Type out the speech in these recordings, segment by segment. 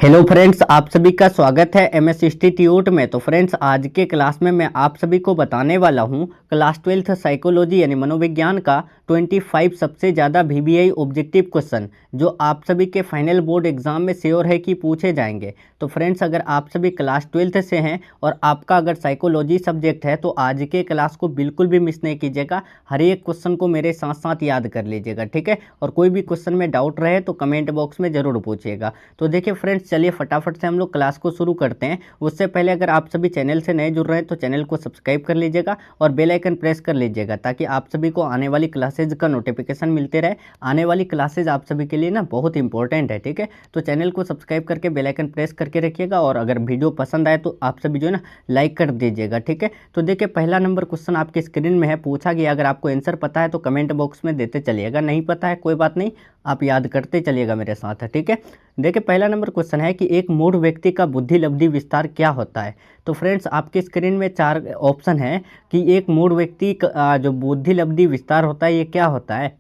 Hello friends, आप सभी का स्वागत है एमएस इंस्टीट्यूट में। तो फ्रेंड्स, आज के क्लास में मैं आप सभी को बताने वाला हूं क्लास 12th साइकोलॉजी यानी मनोविज्ञान का 25 सबसे ज़्यादा वीबीआई ऑब्जेक्टिव क्वेश्चन जो आप सभी के फाइनल बोर्ड एग्जाम में श्योर है कि पूछे जाएंगे। तो फ्रेंड्स, अगर आप सभी क्लास 12th से हैं और आपका अगर साइकोलॉजी सब्जेक्ट है तो आज के क्लास को बिल्कुल भी मिस नहीं कीजिएगा। हर एक क्वेश्चन को मेरे साथ साथ याद कर लीजिएगा, ठीक है। और कोई भी क्वेश्चन में डाउट रहे तो कमेंट बॉक्स में ज़रूर पूछिएगा। तो देखिए फ्रेंड्स, चलिए फटाफट से हम लोग क्लास को शुरू करते हैं। उससे पहले अगर आप सभी चैनल से नए जुड़ रहे हैं तो चैनल को सब्सक्राइब कर लीजिएगा और बेल आइकन प्रेस कर लीजिएगा ताकि आप सभी को आने वाली क्लासेज का नोटिफिकेशन मिलते रहे। आने वाली क्लासेज आप सभी के लिए ना बहुत इंपॉर्टेंट है, ठीक है। तो चैनल को सब्सक्राइब करके बेल आइकन प्रेस करके रखिएगा और अगर वीडियो पसंद आए तो आप सभी जो है ना लाइक कर दीजिएगा, ठीक है। तो देखिए, पहला नंबर क्वेश्चन आपकी स्क्रीन में है, पूछा गया। अगर आपको आंसर पता है तो कमेंट बॉक्स में देते चलिएगा, नहीं पता है कोई बात नहीं, आप याद करते चलिएगा मेरे साथ, ठीक है। देखिए, पहला नंबर क्वेश्चन है कि एक मूढ़ व्यक्ति का बुद्धि लब्धि विस्तार क्या होता है। तो फ्रेंड्स, आपकी स्क्रीन में 4 ऑप्शन है कि एक मूढ़ व्यक्ति का जो बुद्धि लब्धि विस्तार होता है ये क्या होता है।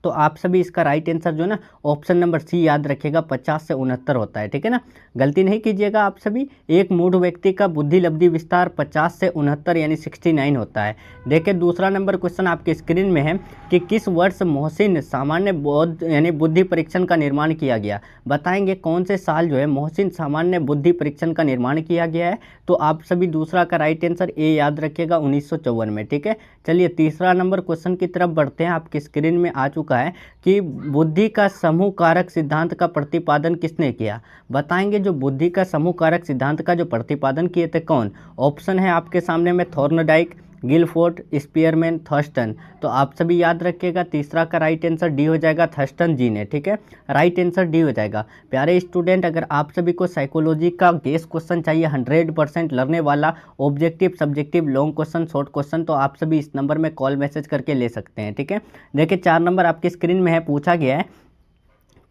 तो आप सभी इसका राइट आंसर जो है ना ऑप्शन नंबर सी याद रखिएगा, 50 से 69 होता है, ठीक है ना। गलती नहीं कीजिएगा आप सभी। एक मूढ़ व्यक्ति का बुद्धि लब्धि विस्तार 50 से 69 यानी 69 होता है। देखिए, दूसरा नंबर क्वेश्चन आपके स्क्रीन में है कि किस वर्ष मोहसिन सामान्य बौद्ध यानी बुद्धि परीक्षण का निर्माण किया गया। बताएंगे कौन से साल जो है मोहसिन सामान्य बुद्धि परीक्षण का निर्माण किया गया है। तो आप सभी दूसरा का राइट आंसर ए याद रखिएगा, 1954 में, ठीक है। चलिए तीसरा नंबर क्वेश्चन की तरफ बढ़ते हैं। आपकी स्क्रीन में आ चुका है कि बुद्धि का समूह कारक सिद्धांत का प्रतिपादन किसने किया। बताएंगे जो बुद्धि का समूह कारक सिद्धांत का जो प्रतिपादन किए थे कौन। ऑप्शन है आपके सामने में, थॉर्नडाइक, गिलफोर्ड, स्पीयरमैन, थर्स्टन। तो आप सभी याद रखिएगा, तीसरा का राइट आंसर डी हो जाएगा, थर्स्टन जी ने, ठीक है। राइट आंसर डी हो जाएगा। प्यारे स्टूडेंट, अगर आप सभी को साइकोलॉजी का गेस क्वेश्चन चाहिए 100% लर्ने वाला, objective subjective long question short question, तो आप सभी इस नंबर में कॉल मैसेज करके ले सकते हैं, ठीक है। देखिए, 4 नंबर आपकी स्क्रीन में है, पूछा गया है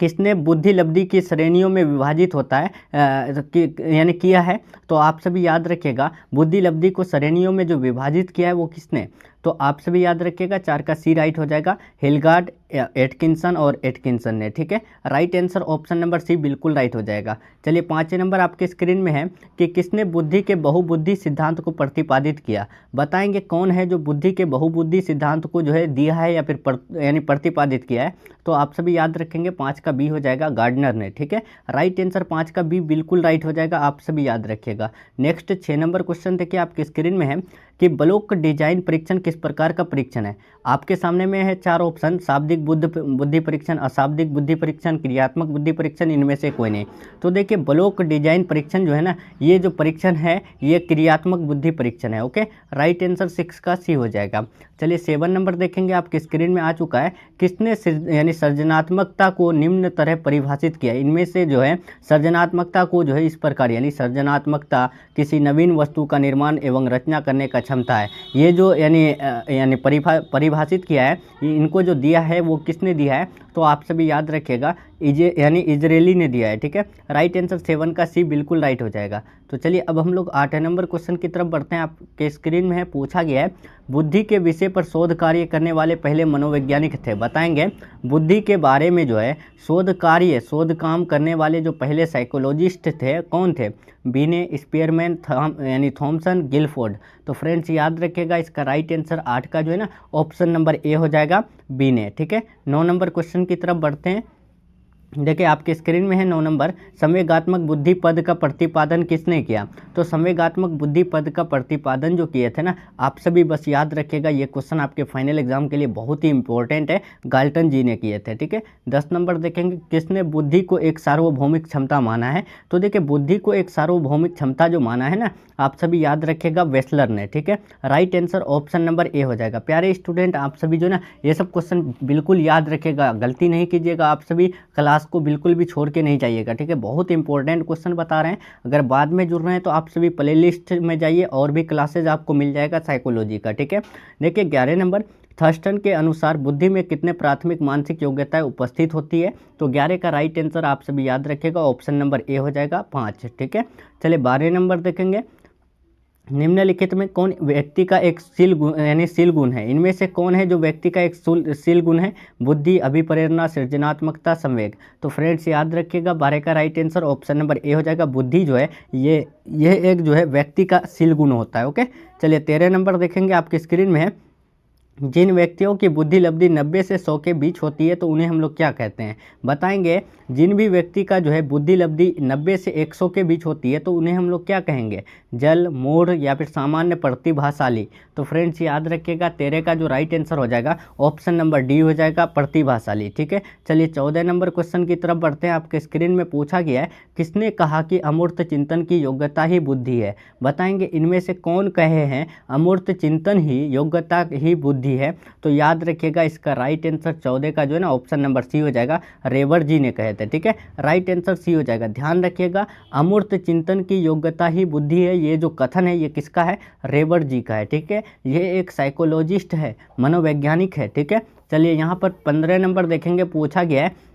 किसने बुद्धि लब्धि की श्रेणियों में विभाजित होता है यानी किया है। तो आप सभी याद रखिएगा, बुद्धि लब्धि को श्रेणियों में जो विभाजित किया है वो किसने। तो आप सभी याद रखिएगा, 4 का सी राइट हो जाएगा, हिलगार्ड, एटकिंसन और एटकिंसन ने, ठीक है। Right answer option number C बिल्कुल राइट हो जाएगा। चलिए 5वें नंबर आपके स्क्रीन में है कि किसने बुद्धि के बहुबुद्धि सिद्धांत को प्रतिपादित किया। बताएंगे कौन है जो बुद्धि के बहुबुद्धि सिद्धांत को जो है दिया है या फिर यानी प्रतिपादित किया है। तो आप सभी याद रखेंगे, 5 का बी हो जाएगा, गार्डनर ने, ठीक है। राइट आंसर 5 का बी बिल्कुल राइट हो जाएगा, आप सभी याद रखिएगा। नेक्स्ट 6 नंबर क्वेश्चन देखिए आपके स्क्रीन में है कि ब्लॉक डिजाइन परीक्षण किस प्रकार का परीक्षण है। आपके सामने में है 4 ऑप्शन, शाब्दिक बुद्धि परीक्षण, अशाब्दिक बुद्धि परीक्षण, क्रियात्मक बुद्धि परीक्षण, इनमें से कोई नहीं। तो देखिए, ब्लॉक डिजाइन परीक्षण जो है ना, ये जो परीक्षण है ये क्रियात्मक बुद्धि परीक्षण है, ओके। राइट आंसर 6 का सी हो जाएगा। चलिए 7 नंबर देखेंगे, आपके स्क्रीन में आ चुका है, किसने यानी सृजनात्मकता को निम्न तरह परिभाषित किया। इनमें से जो है सृजनात्मकता को जो है इस प्रकार, यानी सृजनात्मकता किसी नवीन वस्तु का निर्माण एवं रचना करने का क्षमता है। ये जो यानी परिभाषित किया है, इनको जो दिया है वो किसने दिया है। तो आप सभी याद रखिएगा, यानी इजरायली ने दिया है, ठीक है। राइट आंसर 7 का सी बिल्कुल राइट हो जाएगा। तो चलिए अब हम लोग 8 नंबर क्वेश्चन की तरफ बढ़ते हैं। आपके स्क्रीन में है, पूछा गया है बुद्धि के विषय पर शोध कार्य करने वाले पहले मनोवैज्ञानिक थे। बताएंगे बुद्धि के बारे में जो है शोध काम करने वाले जो पहले साइकोलॉजिस्ट थे कौन थे। बीने, स्पीयरमैन, यानी थॉमसन, गिलफोर्ड। तो फ्रेंड्स याद रखिएगा, इसका राइट आंसर 8 का जो है ना ऑप्शन नंबर ए हो जाएगा, बीने, ठीक है। 9 नंबर क्वेश्चन की तरफ बढ़ते हैं। देखिए आपके स्क्रीन में है 9 नंबर, संवेगात्मक बुद्धि पद का प्रतिपादन किसने किया। तो संवेगात्मक बुद्धि पद का प्रतिपादन जो किए थे ना, आप सभी बस याद रखिएगा, ये क्वेश्चन आपके फाइनल एग्जाम के लिए बहुत ही इंपॉर्टेंट है, गाल्टन जी ने किए थे, ठीक है। 10 नंबर देखेंगे, किसने बुद्धि को एक सार्वभौमिक क्षमता माना है। तो देखिए, बुद्धि को एक सार्वभौमिक क्षमता जो माना है ना, आप सभी याद रखिएगा, वेस्लर ने, ठीक है। Right answer option number A हो जाएगा। प्यारे स्टूडेंट, आप सभी जो ना ये सब क्वेश्चन बिल्कुल याद रखिएगा, गलती नहीं कीजिएगा, आप सभी क्लास को बिल्कुल भी छोड़ के नहीं जाइएगा, ठीक है। बहुत इंपॉर्टेंट क्वेश्चन बता रहे हैं। अगर बाद में जुड़ रहे हैं तो आप सभी प्लेलिस्ट में जाइए, और भी क्लासेज आपको मिल जाएगा साइकोलॉजी का, ठीक है। देखिए 11 नंबर, थर्स्टन के अनुसार बुद्धि में कितने प्राथमिक मानसिक योग्यताएं उपस्थित होती है। तो 11 का राइट आंसर आप सभी याद रखिएगा, ऑप्शन नंबर ए हो जाएगा, 5, ठीक है। चलिए 12 नंबर देखेंगे, निम्नलिखित में कौन व्यक्ति का एक शील गुण यानी शील गुण है? इनमें से कौन है जो व्यक्ति का एक शील गुण है? बुद्धि, अभिप्रेरणा, सृजनात्मकता, संवेग। तो फ्रेंड्स याद रखिएगा 12 का right answer option number A हो जाएगा। बुद्धि जो है ये एक जो है व्यक्ति का शील गुण होता है। ओके, चलिए 13 नंबर देखेंगे आपकी स्क्रीन में है। जिन व्यक्तियों की बुद्धि लब्धि 90 से 100 के बीच होती है तो उन्हें हम लोग क्या कहते हैं? बताएंगे। जिन भी व्यक्ति का जो है बुद्धि लब्धि 90 से 100 के बीच होती है तो उन्हें हम लोग क्या कहेंगे? जल, मूढ़ या फिर सामान्य प्रतिभाशाली। तो फ्रेंड्स याद रखिएगा 13 का जो राइट आंसर हो जाएगा ऑप्शन नंबर डी हो जाएगा, प्रतिभाशाली। ठीक है, चलिए 14 नंबर क्वेश्चन की तरफ बढ़ते हैं। आपके स्क्रीन में पूछा गया है, किसने कहा कि अमूर्त चिंतन की योग्यता ही बुद्धि है? बताएंगे इनमें से कौन कहे हैं अमूर्त चिंतन ही योग्यता ही बुद्धि है? तो याद रखिएगा इसका राइट आंसर 14 का जो है ना ऑप्शन नंबर सी हो जाएगा, रेवर जी ने कहे थे। ठीक है, राइट आंसर सी हो जाएगा। ध्यान रखिएगा अमूर्त चिंतन की योग्यता ही बुद्धि है, ये जो कथन है ये किसका है? रेवर जी का है। ठीक है, ये एक साइकोलॉजिस्ट है, मनोवैज्ञानिक है। ठीक है, चलिए यहाँ पर 15 नंबर देखेंगे। पूछा गया है,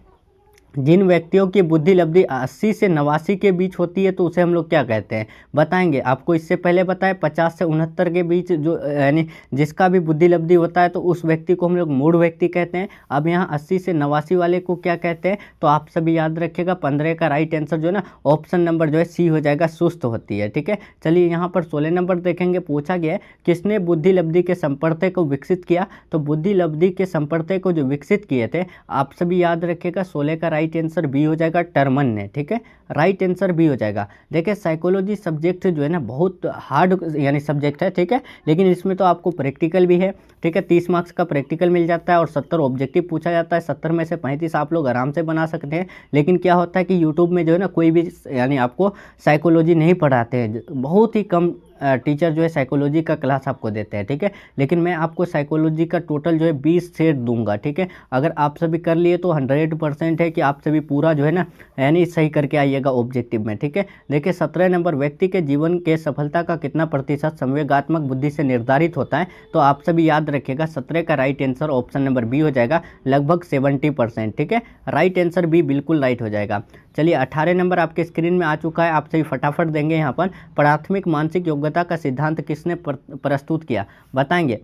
जिन व्यक्तियों की बुद्धि लब्धि 80 से 89 के बीच होती है तो उसे हम लोग क्या कहते हैं? बताएंगे। आपको इससे पहले बताया 50 से 69 के बीच जो यानी जिसका भी बुद्धि लब्धि होता है तो उस व्यक्ति को हम लोग मूढ़ व्यक्ति कहते हैं। अब यहाँ 80 से 89 वाले को क्या कहते हैं? तो आप सभी याद रखिएगा 15 का राइट आंसर जो है ना ऑप्शन नंबर जो है सी हो जाएगा, सुस्त होती है। ठीक है, चलिए यहाँ पर 16 नंबर देखेंगे। पूछा गया है, किसने बुद्धि लब्धि के संपर्क को विकसित किया? तो बुद्धि लब्धि के संपर्क को जो विकसित किए थे आप सभी याद रखिएगा 16 का राइट आंसर बी हो जाएगा, टर्मन ने। ठीक है, राइट आंसर बी हो जाएगा। देखिए साइकोलॉजी सब्जेक्ट जो है ना बहुत हार्ड यानी सब्जेक्ट है। ठीक है, लेकिन इसमें तो आपको प्रैक्टिकल भी है। ठीक है, 30 मार्क्स का प्रैक्टिकल मिल जाता है और 70 ऑब्जेक्टिव पूछा जाता है। 70 में से 35 आप लोग आराम से बना सकते हैं। लेकिन क्या होता है कि यूट्यूब में जो है ना कोई भी यानी आपको साइकोलॉजी नहीं पढ़ाते हैं, बहुत ही कम टीचर जो है साइकोलॉजी का क्लास आपको देते हैं। ठीक है, लेकिन मैं आपको साइकोलॉजी का टोटल जो है 20 सेट दूंगा। ठीक है, अगर आप सभी कर लिए तो 100% है कि आप सभी पूरा जो है ना यानी सही करके आइएगा ऑब्जेक्टिव में। ठीक है, देखिए 17 नंबर, व्यक्ति के जीवन के सफलता का कितना प्रतिशत संवेगात्मक बुद्धि से निर्धारित होता है? तो आप सभी याद रखिएगा 17 का right answer option number B हो जाएगा, लगभग 70%। ठीक है, राइट आंसर बी बिल्कुल राइट हो जाएगा। चलिए 18 नंबर आपके स्क्रीन में आ चुका है, आप सभी फटाफट देंगे। यहाँ पर प्राथमिक मानसिक योग्यता का सिद्धांत किसने प्रस्तुत किया? बताएंगे।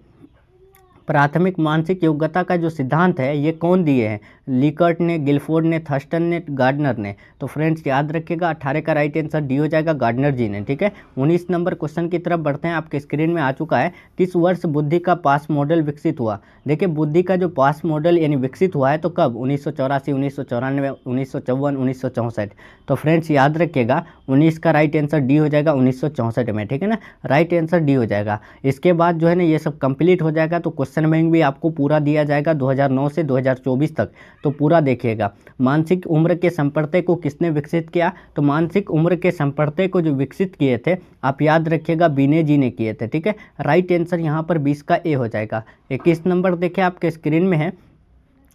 प्राथमिक मानसिक योग्यता का जो सिद्धांत है ये कौन दिए हैं? लिकर्ट ने, गिलफोर्ड ने, थर्स्टन ने, गार्डनर ने। तो फ्रेंड्स याद रखिएगा 18 का राइट आंसर डी हो जाएगा, गार्डनर जी ने। ठीक है, 19 नंबर क्वेश्चन की तरफ बढ़ते हैं। आपके स्क्रीन में आ चुका है, किस वर्ष बुद्धि का पास मॉडल विकसित हुआ? देखिए बुद्धि का जो पास मॉडल यानी विकसित हुआ है तो कब? 1984, 1994, 1954, 1964। तो फ्रेंड्स याद रखिएगा 19 का राइट आंसर डी हो जाएगा, 1964 में। ठीक है ना, राइट आंसर डी हो जाएगा। इसके बाद जो है ना ये सब कंप्लीट हो जाएगा तो क्वेश्चन बैंक भी आपको पूरा दिया जाएगा 2009 से 2024 तक, तो पूरा देखिएगा। मानसिक उम्र के संपर्क को किसने विकसित किया? तो मानसिक उम्र के संपर्क को जो विकसित किए थे आप याद रखिएगा बिने जी ने किए थे। ठीक है, राइट आंसर यहाँ पर 20 का ए हो जाएगा। 21 नंबर देखिए आपके स्क्रीन में है,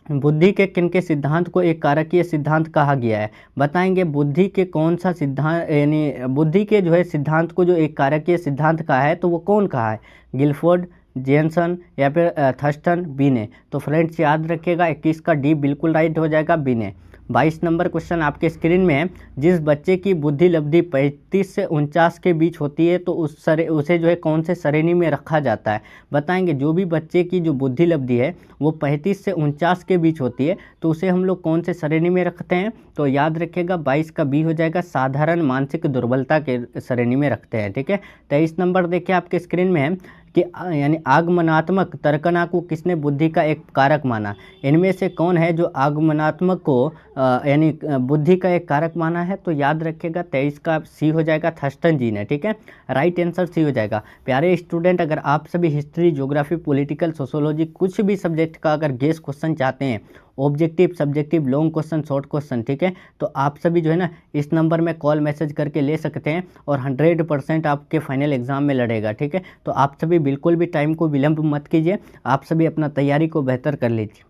बुद्धि के किन के सिद्धांत को एक कारकीय सिद्धांत कहा गया है? बताएंगे बुद्धि के कौन सा सिद्धांत यानी बुद्धि के जो है सिद्धांत को जो एक कारकीय सिद्धांत कहा है तो वो कौन कहा है? गिलफोर्ड, जेनसन या फिर थर्स्टन, बी ने। तो फ्रेंड्स याद रखिएगा 21 का डी बिल्कुल राइट हो जाएगा, बी ने। 22 नंबर क्वेश्चन आपके स्क्रीन में है, जिस बच्चे की बुद्धि लब्धि 35 से 49 के बीच होती है तो उसे जो है कौन से श्रेणी में रखा जाता है? बताएंगे जो भी बच्चे की जो बुद्धि लब्धि है वो 35 से 49 के बीच होती है तो उसे हम लोग कौन से श्रेणी में रखते हैं? तो याद रखिएगा 22 का बी हो जाएगा, साधारण मानसिक दुर्बलता के श्रेणी में रखते हैं। ठीक है, 23 नंबर देखिए आपके स्क्रीन में है कि यानी आगमनात्मक तर्कना को किसने बुद्धि का एक कारक माना? इनमें से कौन है जो आगमनात्मक को यानी बुद्धि का एक कारक माना है? तो याद रखिएगा 23 का सी हो जाएगा, थर्स्टन जी ने। ठीक है, राइट आंसर सी हो जाएगा। प्यारे स्टूडेंट, अगर आप सभी हिस्ट्री, ज्योग्राफी, पॉलिटिकल, सोशोलॉजी कुछ भी सब्जेक्ट का अगर गेस क्वेश्चन चाहते हैं, objective, subjective, long question, short question, ठीक है, तो आप सभी जो है ना इस नंबर में कॉल मैसेज करके ले सकते हैं और 100% आपके फाइनल एग्जाम में लड़ेगा। ठीक है, तो आप सभी बिल्कुल भी टाइम को विलंब मत कीजिए, आप सभी अपना तैयारी को बेहतर कर लीजिए।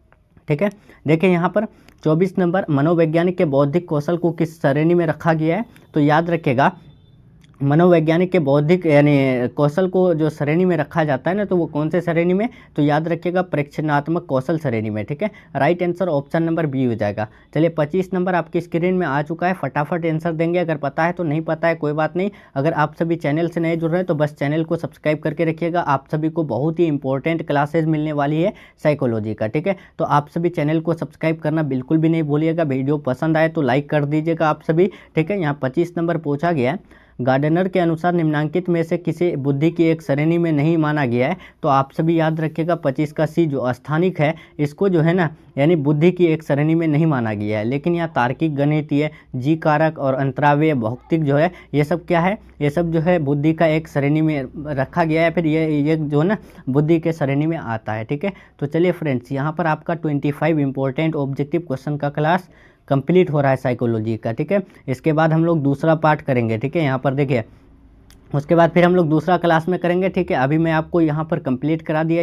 ठीक है, देखिए यहाँ पर 24 नंबर, मनोवैज्ञानिक के बौद्धिक कौशल को किस श्रेणी में रखा गया है? तो याद रखिएगा मनोवैज्ञानिक के बौद्धिक यानी कौशल को जो श्रेणी में रखा जाता है ना, तो वो कौन से श्रेणी में, तो याद रखिएगा प्रेक्षणात्मक कौशल श्रेणी में। ठीक है, right answer option number B हो जाएगा। चलिए 25 नंबर आपकी स्क्रीन में आ चुका है, फटाफट आंसर देंगे, अगर पता है तो, नहीं पता है कोई बात नहीं। अगर आप सभी चैनल से नए जुड़ रहे हैं तो बस चैनल को सब्सक्राइब करके रखिएगा, आप सभी को बहुत ही इंपॉर्टेंट क्लासेज मिलने वाली है साइकोलॉजी का। ठीक है, तो आप सभी चैनल को सब्सक्राइब करना बिल्कुल भी नहीं भूलिएगा, वीडियो पसंद आए तो लाइक कर दीजिएगा आप सभी। ठीक है, यहाँ 25 नंबर पूछा गया है, गार्डनर के अनुसार निम्नांकित में से किसी बुद्धि की एक श्रेणी में नहीं माना गया है, तो आप सभी याद रखिएगा 25 का सी जो अस्थानिक है, इसको जो है ना यानी बुद्धि की एक श्रेणी में नहीं माना गया है। लेकिन यहाँ तार्किक, गणितीय, जी कारक और अंतरावय, भौतिक जो है ये सब क्या है, ये सब जो है बुद्धि का एक श्रेणी में रखा गया है, फिर ये जो है ना बुद्धि के श्रेणी में आता है। ठीक है, तो चलिए फ्रेंड्स, यहाँ पर आपका 25 इंपॉर्टेंट ऑब्जेक्टिव क्वेश्चन का क्लास कंप्लीट हो रहा है साइकोलॉजी का। ठीक है, इसके बाद हम लोग दूसरा पार्ट करेंगे। ठीक है, यहाँ पर देखिए, उसके बाद फिर हम लोग दूसरा क्लास में करेंगे। ठीक है, अभी मैं आपको यहाँ पर कंप्लीट करा दिया।